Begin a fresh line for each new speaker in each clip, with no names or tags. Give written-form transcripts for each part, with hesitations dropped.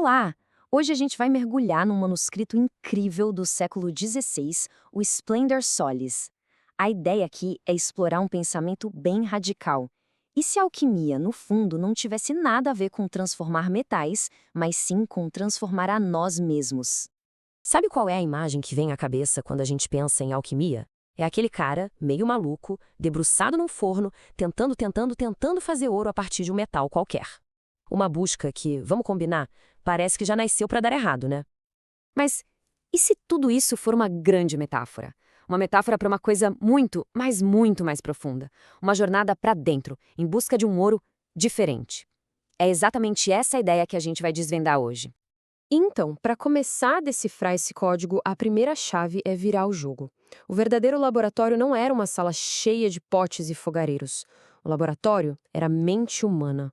Olá! Hoje a gente vai mergulhar num manuscrito incrível do século XVI, o Splendor Solis. A ideia aqui é explorar um pensamento bem radical. E se a alquimia, no fundo, não tivesse nada a ver com transformar metais, mas sim com transformar a nós mesmos?
Sabe qual é a imagem que vem à cabeça quando a gente pensa em alquimia? É aquele cara, meio maluco, debruçado num forno, tentando fazer ouro a partir de um metal qualquer. Uma busca que, vamos combinar, parece que já nasceu para dar errado, né?
Mas e se tudo isso for uma grande metáfora? Uma metáfora para uma coisa muito, mas muito mais profunda. Uma jornada para dentro, em busca de um ouro diferente. É exatamente essa a ideia que a gente vai desvendar hoje.
Então, para começar a decifrar esse código, a primeira chave é virar o jogo. O verdadeiro laboratório não era uma sala cheia de potes e fogareiros. O laboratório era a mente humana.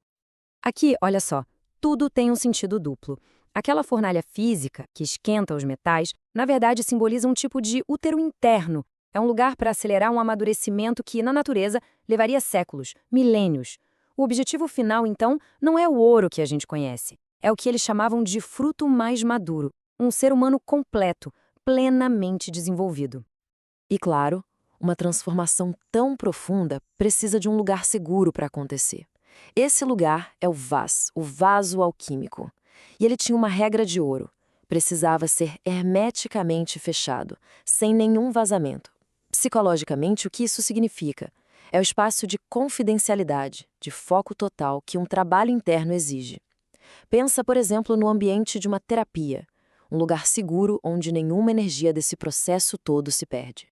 Aqui, olha só, tudo tem um sentido duplo. Aquela fornalha física, que esquenta os metais, na verdade simboliza um tipo de útero interno. É um lugar para acelerar um amadurecimento que, na natureza, levaria séculos, milênios. O objetivo final, então, não é o ouro que a gente conhece. É o que eles chamavam de fruto mais maduro, um ser humano completo, plenamente desenvolvido.
E claro, uma transformação tão profunda precisa de um lugar seguro para acontecer. Esse lugar é o vaso alquímico. E ele tinha uma regra de ouro. Precisava ser hermeticamente fechado, sem nenhum vazamento. Psicologicamente, o que isso significa? É o espaço de confidencialidade, de foco total que um trabalho interno exige. Pensa, por exemplo, no ambiente de uma terapia, um lugar seguro onde nenhuma energia desse processo todo se perde.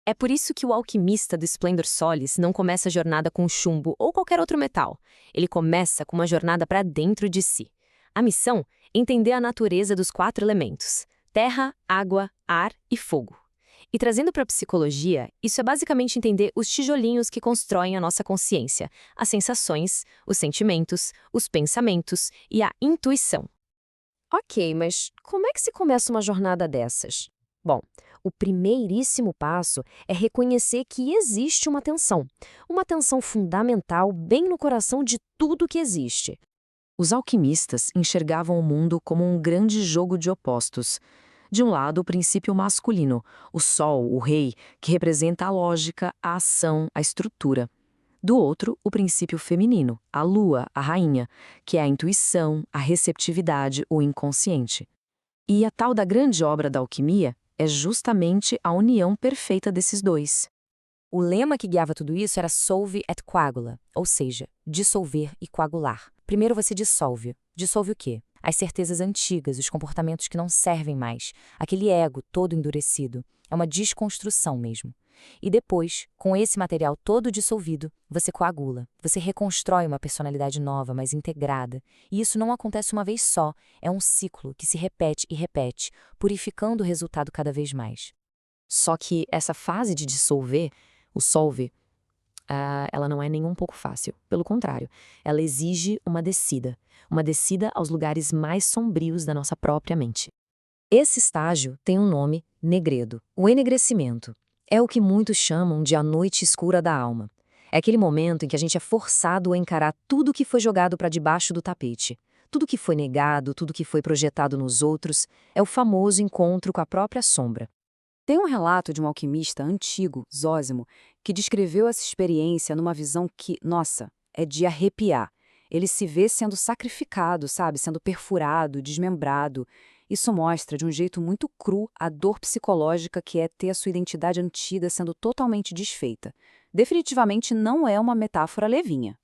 É por isso que o alquimista do Splendor Solis não começa a jornada com chumbo ou qualquer outro metal. Ele começa com uma jornada para dentro de si. A missão é entender a natureza dos 4 elementos: terra, água, ar e fogo. E trazendo para a psicologia, isso é basicamente entender os tijolinhos que constroem a nossa consciência, as sensações, os sentimentos, os pensamentos e a intuição.
Ok, mas como é que se começa uma jornada dessas? Bom, o primeiríssimo passo é reconhecer que existe uma tensão fundamental bem no coração de tudo que existe. Os alquimistas enxergavam o mundo como um grande jogo de opostos. De um lado, o princípio masculino, o sol, o rei, que representa a lógica, a ação, a estrutura. Do outro, o princípio feminino, a lua, a rainha, que é a intuição, a receptividade, o inconsciente. E a tal da grande obra da alquimia é justamente a união perfeita desses dois.
O lema que guiava tudo isso era solve et coagula, ou seja, dissolver e coagular. Primeiro você dissolve. Dissolve o quê? As certezas antigas, os comportamentos que não servem mais, aquele ego todo endurecido. É uma desconstrução mesmo. E depois, com esse material todo dissolvido, você coagula. Você reconstrói uma personalidade nova, mais integrada. E isso não acontece uma vez só, é um ciclo que se repete e repete, purificando o resultado cada vez mais.
Só que essa fase de dissolver, o solve, ela não é nem um pouco fácil. Pelo contrário, ela exige uma descida aos lugares mais sombrios da nossa própria mente. Esse estágio tem um nome: negredo, o enegrecimento. É o que muitos chamam de a noite escura da alma. É aquele momento em que a gente é forçado a encarar tudo que foi jogado para debaixo do tapete. Tudo que foi negado, tudo que foi projetado nos outros, é o famoso encontro com a própria sombra.
Tem um relato de um alquimista antigo, Zósimo, que descreveu essa experiência numa visão que, nossa, é de arrepiar. Ele se vê sendo sacrificado, sabe? Sendo perfurado, desmembrado. Isso mostra, de um jeito muito cru, a dor psicológica que é ter a sua identidade antiga sendo totalmente desfeita. Definitivamente não é uma metáfora levinha.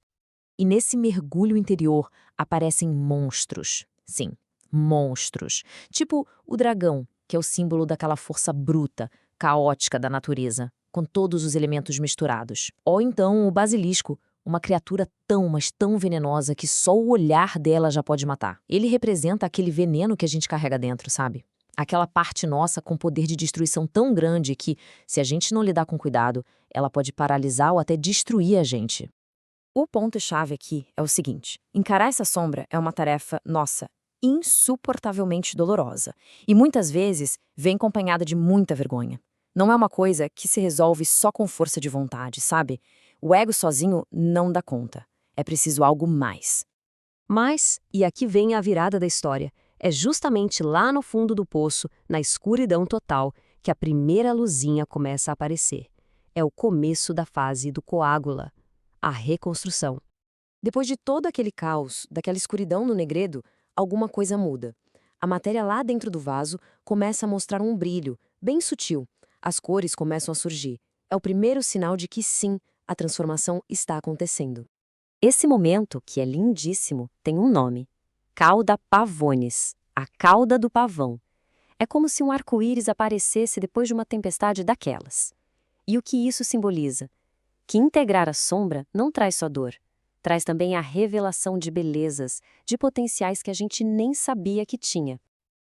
E nesse mergulho interior aparecem monstros. Sim, monstros. Tipo o dragão, que é o símbolo daquela força bruta, caótica da natureza, com todos os elementos misturados. Ou então o basilisco, uma criatura tão, mas tão venenosa que só o olhar dela já pode matar. Ele representa aquele veneno que a gente carrega dentro, sabe? Aquela parte nossa com poder de destruição tão grande que, se a gente não lidar com cuidado, ela pode paralisar ou até destruir a gente.
O ponto-chave aqui é o seguinte: encarar essa sombra é uma tarefa, nossa, insuportavelmente dolorosa. E muitas vezes vem acompanhada de muita vergonha. Não é uma coisa que se resolve só com força de vontade, sabe? O ego sozinho não dá conta. É preciso algo mais.
Mas, e aqui vem a virada da história,
É justamente lá no fundo do poço, na escuridão total, que a primeira luzinha começa a aparecer. É o começo da fase do coágula, a reconstrução.
Depois de todo aquele caos, daquela escuridão no Negredo, alguma coisa muda. A matéria lá dentro do vaso começa a mostrar um brilho, bem sutil. As cores começam a surgir. É o primeiro sinal de que sim, a transformação está acontecendo.
Esse momento, que é lindíssimo, tem um nome: Cauda pavonis, a cauda do pavão. É como se um arco-íris aparecesse depois de uma tempestade daquelas. E o que isso simboliza? Que integrar a sombra não traz só dor, traz também a revelação de belezas, de potenciais que a gente nem sabia que tinha.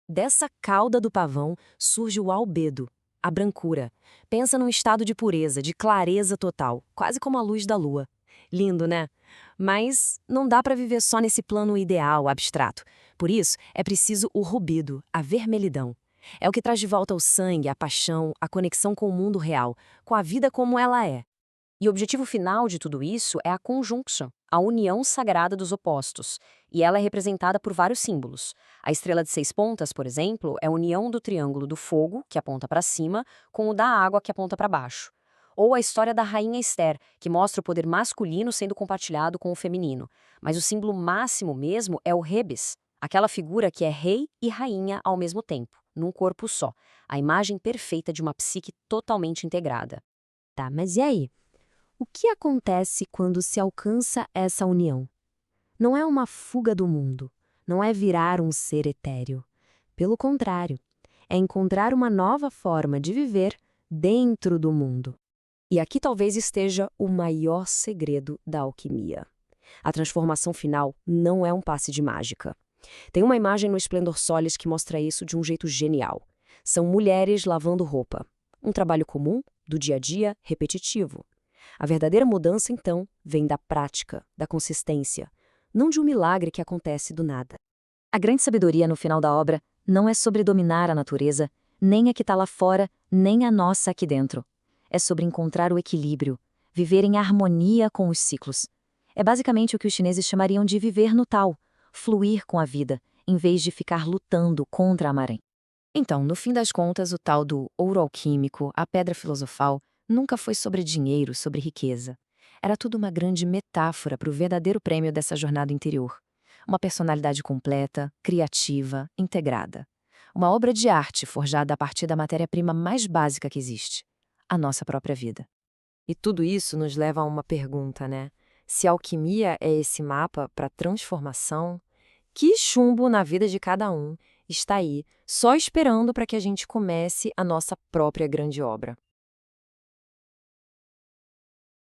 Dessa cauda do pavão surge o albedo, a brancura. Pensa num estado de pureza, de clareza total, quase como a luz da lua. Lindo, né? Mas não dá para viver só nesse plano ideal, abstrato. Por isso, é preciso o rubido, a vermelhidão. É o que traz de volta o sangue, a paixão, a conexão com o mundo real, com a vida como ela é. E o objetivo final de tudo isso é a conjunção, a união sagrada dos opostos. E ela é representada por vários símbolos. A estrela de 6 pontas, por exemplo, é a união do triângulo do fogo, que aponta para cima, com o da água, que aponta para baixo. Ou a história da rainha Esther, que mostra o poder masculino sendo compartilhado com o feminino. Mas o símbolo máximo mesmo é o rebes, aquela figura que é rei e rainha ao mesmo tempo, num corpo só. A imagem perfeita de uma psique totalmente integrada.
Tá, mas e aí? O que acontece quando se alcança essa união? Não é uma fuga do mundo, não é virar um ser etéreo. Pelo contrário, é encontrar uma nova forma de viver dentro do mundo. E aqui talvez esteja o maior segredo da alquimia. A transformação final não é um passe de mágica. Tem uma imagem no Splendor Solis que mostra isso de um jeito genial. São mulheres lavando roupa. Um trabalho comum, do dia a dia, repetitivo. A verdadeira mudança, então, vem da prática, da consistência, não de um milagre que acontece do nada.
A grande sabedoria no final da obra não é sobre dominar a natureza, nem a que está lá fora, nem a nossa aqui dentro. É sobre encontrar o equilíbrio, viver em harmonia com os ciclos. É basicamente o que os chineses chamariam de viver no Tao, fluir com a vida, em vez de ficar lutando contra a maré.
Então, no fim das contas, o tal do ouro alquímico, a pedra filosofal, nunca foi sobre dinheiro, sobre riqueza. Era tudo uma grande metáfora para o verdadeiro prêmio dessa jornada interior. Uma personalidade completa, criativa, integrada. Uma obra de arte forjada a partir da matéria-prima mais básica que existe, a nossa própria vida. E tudo isso nos leva a uma pergunta, né? Se a alquimia é esse mapa para transformação, que chumbo na vida de cada um está aí, só esperando para que a gente comece a nossa própria grande obra?